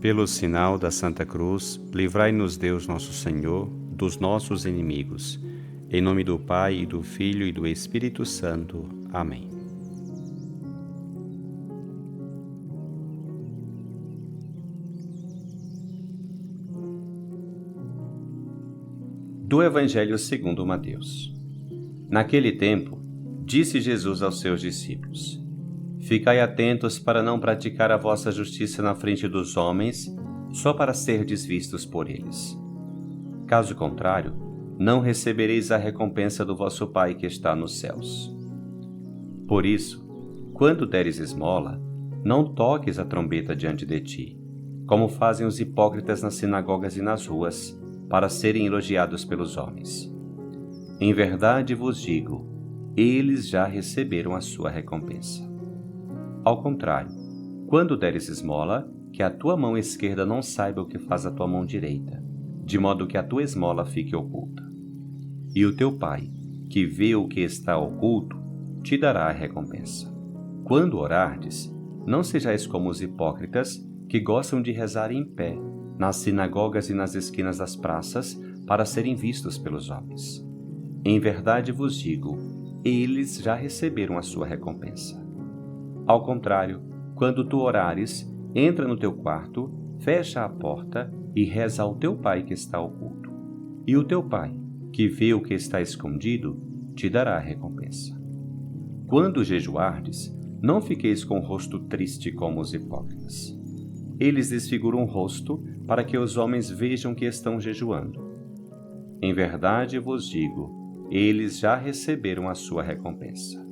Pelo sinal da Santa Cruz, livrai-nos Deus nosso Senhor dos nossos inimigos. Em nome do Pai, e do Filho e do Espírito Santo. Amém. Do Evangelho segundo Mateus. Naquele tempo, disse Jesus aos seus discípulos: Ficai atentos para não praticar a vossa justiça na frente dos homens, só para serdes vistos por eles. Caso contrário, não recebereis a recompensa do vosso Pai que está nos céus. Por isso, quando deres esmola, não toques a trombeta diante de ti, como fazem os hipócritas nas sinagogas e nas ruas, para serem elogiados pelos homens. Em verdade vos digo, eles já receberam a sua recompensa. Ao contrário, quando deres esmola, que a tua mão esquerda não saiba o que faz a tua mão direita, de modo que a tua esmola fique oculta. E o teu Pai, que vê o que está oculto, te dará a recompensa. Quando orardes, não sejais como os hipócritas, que gostam de rezar em pé, nas sinagogas e nas esquinas das praças, para serem vistos pelos homens. Em verdade vos digo, eles já receberam a sua recompensa. Ao contrário, quando tu orares, entra no teu quarto, fecha a porta e reza ao teu Pai que está oculto. E o teu Pai, que vê o que está escondido, te dará a recompensa. Quando jejuardes, não fiqueis com o rosto triste como os hipócritas. Eles desfiguram o rosto para que os homens vejam que estão jejuando. Em verdade vos digo, eles já receberam a sua recompensa.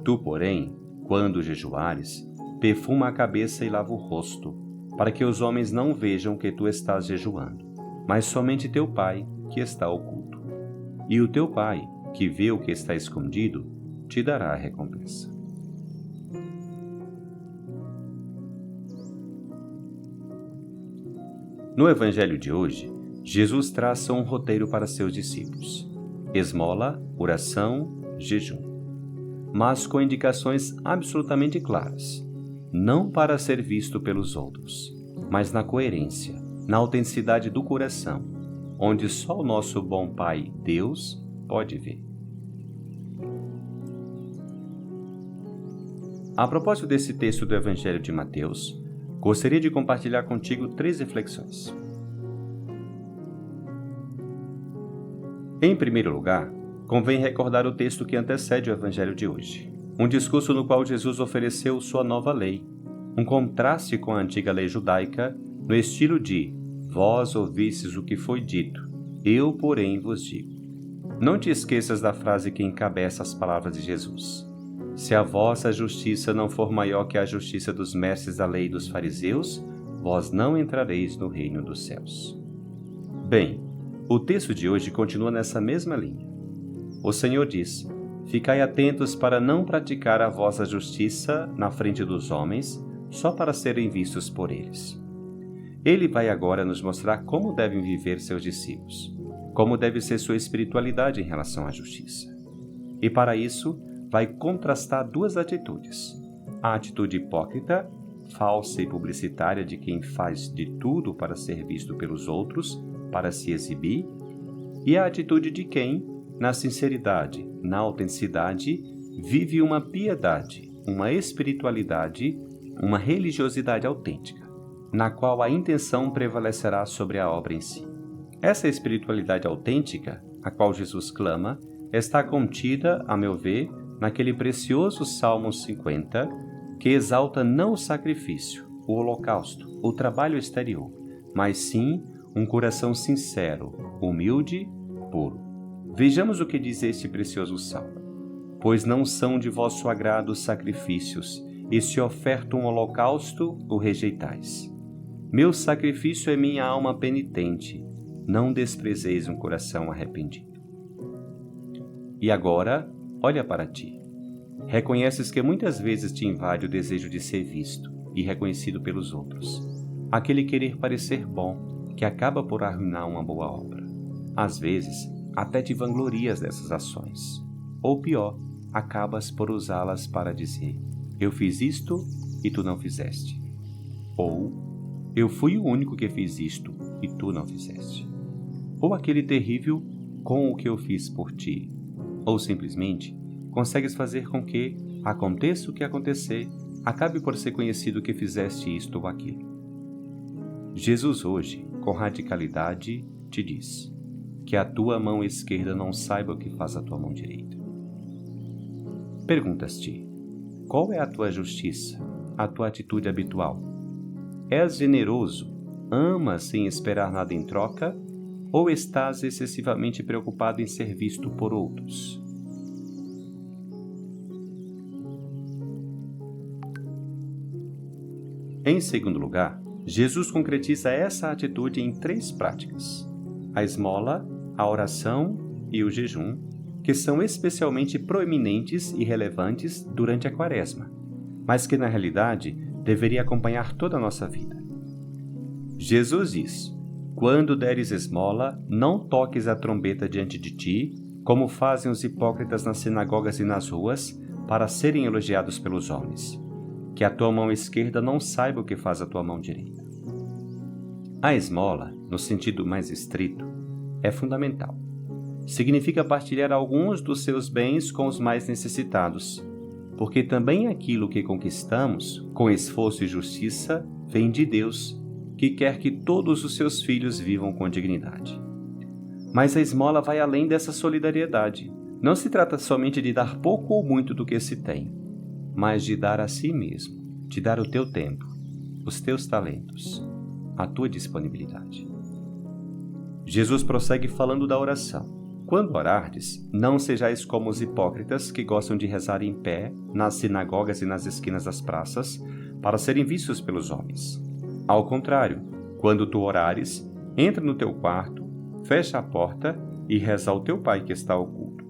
Tu, porém, quando jejuares, perfuma a cabeça e lava o rosto, para que os homens não vejam que tu estás jejuando, mas somente teu Pai, que está oculto. E o teu Pai, que vê o que está escondido, te dará a recompensa. No Evangelho de hoje, Jesus traça um roteiro para seus discípulos: esmola, oração, jejum. Mas com indicações absolutamente claras, não para ser visto pelos outros, mas na coerência, na autenticidade do coração, onde só o nosso bom Pai, Deus, pode ver. A propósito desse texto do Evangelho de Mateus, gostaria de compartilhar contigo 3 reflexões. Em primeiro lugar, convém recordar o texto que antecede o Evangelho de hoje, um discurso no qual Jesus ofereceu sua nova lei, um contraste com a antiga lei judaica, no estilo de: vós ouvistes o que foi dito, eu, porém, vos digo. Não te esqueças da frase que encabeça as palavras de Jesus: se a vossa justiça não for maior que a justiça dos mestres da lei e dos fariseus, vós não entrareis no reino dos céus. Bem, o texto de hoje continua nessa mesma linha. O Senhor diz: ficai atentos para não praticar a vossa justiça na frente dos homens, só para serem vistos por eles. Ele vai agora nos mostrar como devem viver seus discípulos, como deve ser sua espiritualidade em relação à justiça. E para isso, vai contrastar 2 atitudes: a atitude hipócrita, falsa e publicitária de quem faz de tudo para ser visto pelos outros, para se exibir, e a atitude de quem, na sinceridade, na autenticidade, vive uma piedade, uma espiritualidade, uma religiosidade autêntica, na qual a intenção prevalecerá sobre a obra em si. Essa espiritualidade autêntica, a qual Jesus clama, está contida, a meu ver, naquele precioso Salmo 50, que exalta não o sacrifício, o holocausto, o trabalho exterior, mas sim um coração sincero, humilde, puro. Vejamos o que diz este precioso salmo: pois não são de vosso agrado os sacrifícios, e se oferta um holocausto, o rejeitais. Meu sacrifício é minha alma penitente, não desprezeis um coração arrependido. E agora, olha para ti. Reconheces que muitas vezes te invade o desejo de ser visto e reconhecido pelos outros, aquele querer parecer bom, que acaba por arruinar uma boa obra. Às vezes, até te vanglorias dessas ações. Ou pior, acabas por usá-las para dizer: eu fiz isto e tu não fizeste. Ou, eu fui o único que fiz isto e tu não fizeste. Ou aquele terrível, com o que eu fiz por ti. Ou simplesmente, consegues fazer com que, aconteça o que acontecer, acabe por ser conhecido que fizeste isto ou aquilo. Jesus hoje, com radicalidade, te diz que a tua mão esquerda não saiba o que faz a tua mão direita. Perguntas-te: qual é a tua justiça, a tua atitude habitual? És generoso, amas sem esperar nada em troca, ou estás excessivamente preocupado em ser visto por outros? Em segundo lugar, Jesus concretiza essa atitude em 3 práticas: a esmola, a oração e o jejum, que são especialmente proeminentes e relevantes durante a Quaresma, mas que na realidade deveria acompanhar toda a nossa vida. Jesus diz: quando deres esmola, não toques a trombeta diante de ti, como fazem os hipócritas nas sinagogas e nas ruas, para serem elogiados pelos homens. Que a tua mão esquerda não saiba o que faz a tua mão direita. A esmola, no sentido mais estrito, é fundamental. Significa partilhar alguns dos seus bens com os mais necessitados, porque também aquilo que conquistamos, com esforço e justiça, vem de Deus, que quer que todos os seus filhos vivam com dignidade. Mas a esmola vai além dessa solidariedade. Não se trata somente de dar pouco ou muito do que se tem, mas de dar a si mesmo, de dar o teu tempo, os teus talentos, a tua disponibilidade. Jesus prossegue falando da oração. Quando orardes, não sejais como os hipócritas que gostam de rezar em pé, nas sinagogas e nas esquinas das praças, para serem vistos pelos homens. Ao contrário, quando tu orares, entra no teu quarto, fecha a porta e reza ao teu Pai que está oculto.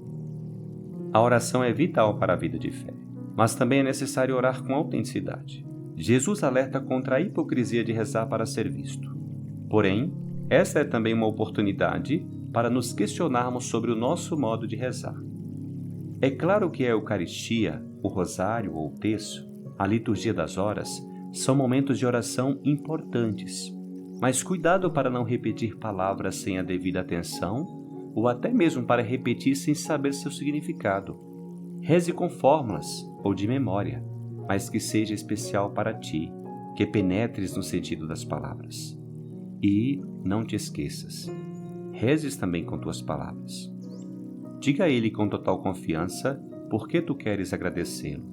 A oração é vital para a vida de fé, mas também é necessário orar com autenticidade. Jesus alerta contra a hipocrisia de rezar para ser visto. Porém, essa é também uma oportunidade para nos questionarmos sobre o nosso modo de rezar. É claro que a Eucaristia, o Rosário ou o Terço, a Liturgia das Horas, são momentos de oração importantes, mas cuidado para não repetir palavras sem a devida atenção ou até mesmo para repetir sem saber seu significado. Reze com fórmulas ou de memória, mas que seja especial para ti, que penetres no sentido das palavras. E não te esqueças, rezes também com tuas palavras. Diga a Ele com total confiança por que tu queres agradecê-lo.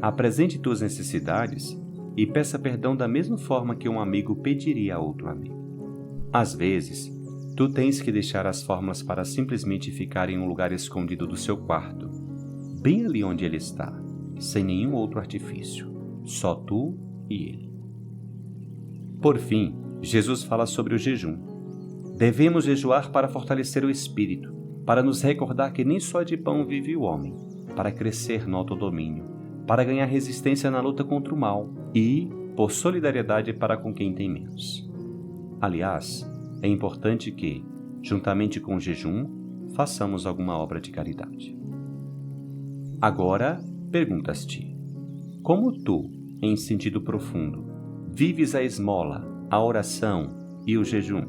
Apresente tuas necessidades e peça perdão da mesma forma que um amigo pediria a outro amigo. Às vezes, tu tens que deixar as fórmulas para simplesmente ficar em um lugar escondido do seu quarto, bem ali onde ele está, sem nenhum outro artifício, só tu e ele. Por fim, Jesus fala sobre o jejum. Devemos jejuar para fortalecer o espírito, para nos recordar que nem só de pão vive o homem, para crescer no autodomínio, para ganhar resistência na luta contra o mal e, por solidariedade para com quem tem menos. Aliás, é importante que, juntamente com o jejum, façamos alguma obra de caridade. Agora, perguntas-te: como tu, em sentido profundo, vives a esmola, a oração e o jejum?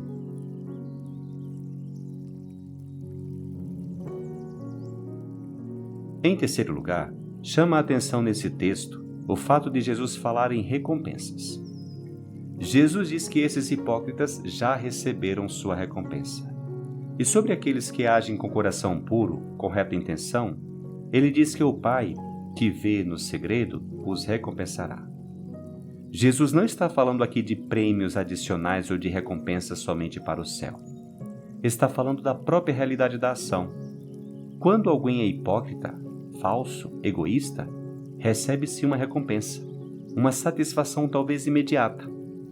Em terceiro lugar, chama a atenção nesse texto o fato de Jesus falar em recompensas. Jesus diz que esses hipócritas já receberam sua recompensa. E sobre aqueles que agem com coração puro, com reta intenção, ele diz que o Pai, que vê no segredo, os recompensará. Jesus não está falando aqui de prêmios adicionais ou de recompensas somente para o céu. Está falando da própria realidade da ação. Quando alguém é hipócrita, falso, egoísta, recebe-se uma recompensa, uma satisfação talvez imediata,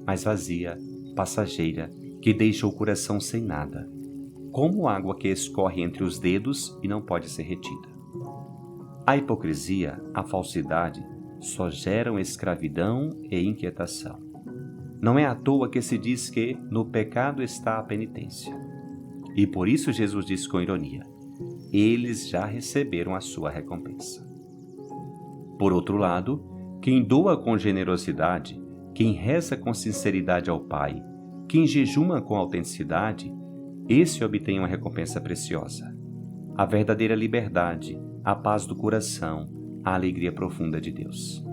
mas vazia, passageira, que deixa o coração sem nada, como água que escorre entre os dedos e não pode ser retida. A hipocrisia, a falsidade, só geram escravidão e inquietação. Não é à toa que se diz que no pecado está a penitência. E por isso Jesus diz com ironia: eles já receberam a sua recompensa. Por outro lado, quem doa com generosidade, quem reza com sinceridade ao Pai, quem jejuma com autenticidade, esse obtém uma recompensa preciosa. A verdadeira liberdade, a paz do coração, a alegria profunda de Deus.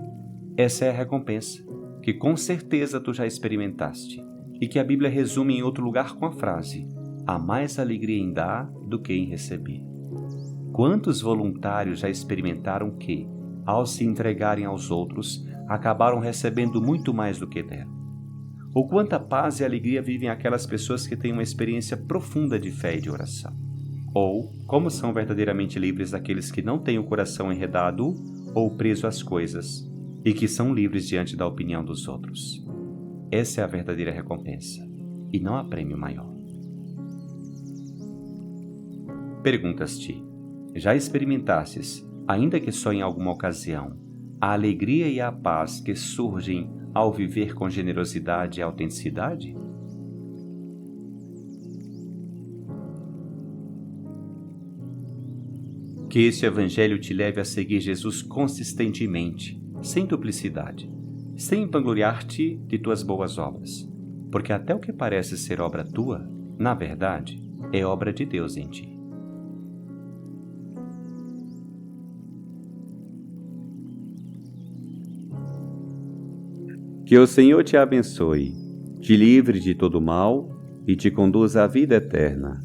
Essa é a recompensa que com certeza tu já experimentaste e que a Bíblia resume em outro lugar com a frase: há mais alegria em dar do que em receber. Quantos voluntários já experimentaram que, ao se entregarem aos outros, acabaram recebendo muito mais do que deram? Ou quanta paz e alegria vivem aquelas pessoas que têm uma experiência profunda de fé e de oração? Ou como são verdadeiramente livres aqueles que não têm o coração enredado ou preso às coisas e que são livres diante da opinião dos outros? Essa é a verdadeira recompensa, e não há prêmio maior. Perguntas-te: já experimentastes, ainda que só em alguma ocasião, a alegria e a paz que surgem ao viver com generosidade e autenticidade? Que este Evangelho te leve a seguir Jesus consistentemente, sem duplicidade, sem vangloriar-te de tuas boas obras, porque até o que parece ser obra tua, na verdade, é obra de Deus em ti. Que o Senhor te abençoe, te livre de todo mal e te conduza à vida eterna.